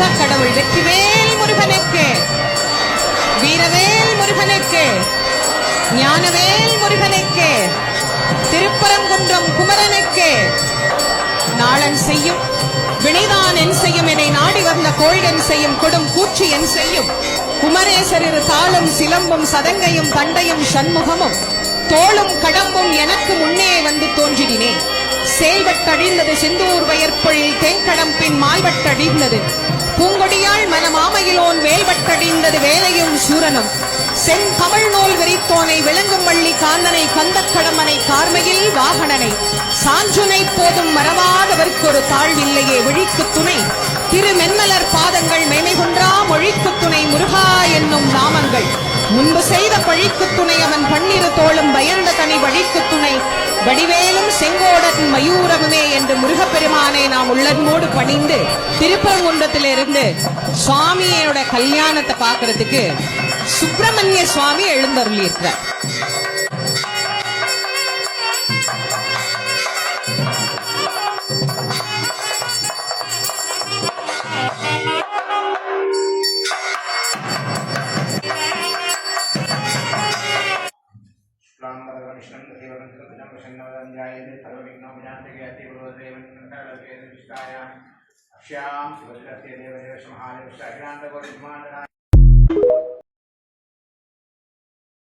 முருக கடவுள் வெற்றிவேல் முருகனுக்கு, வீரவேல் முருகனுக்கு, ஞானவேல் முருகனுக்கு, திருப்பரங்குன்றம் குமரனுக்கு. நாளன் செய்யும் வினைதான் என் செய்யும், என்னை நாடி வந்த கோள்கன் செய்யும் கொடும் கூற்றி என் செய்யும். குமரேசர் இரு தாளும் சிலம்பும் சதங்கையும் தண்டையும் சண்முகமும் தோளும் கடம்பும் எனக்கு முன்னே வந்து தோன்றினே. செயல்பட்டழிந்தது செந்தூர் வயற்பொழில் தேங்கடம்பின் மால்வட்டழிந்தது பூங்கொடியாள் மனமாமையிலோன் வேல்வட்டழிந்தது வேலையும் சூரனும். சென் தமிழ் நூல் விரித்தோனை விளங்கும் வள்ளி காந்தனை கந்தக்கடமனை கார்மையில் வாகனனை சாஞ்சுனை போதும் மறவாதவர்க்கு ஒரு தாழ்வில்லையே விழிக்கு துணை. திருமென்மலர் பாதங்கள் மெய்மைகுன்றா மொழிக்கு துணை முருகா என்னும் நாமங்கள். முன்பு செய்த பழிக்கு துணை அவன் பன்னிரு தோளும் பயந்த தனி வழிக்கு துணை வடிவேலும் செங்கோடன் மயூரமுமே என்று முருகப்பெருமானை நாம் உள்ளன்போடு பணிந்து திருப்பரங்குன்றத்திலிருந்து சுவாமியோட கல்யாணத்தை பார்க்கறதுக்கு சுப்பிரமணிய சுவாமி எழுந்தருளி இருக்கிறார். श्याम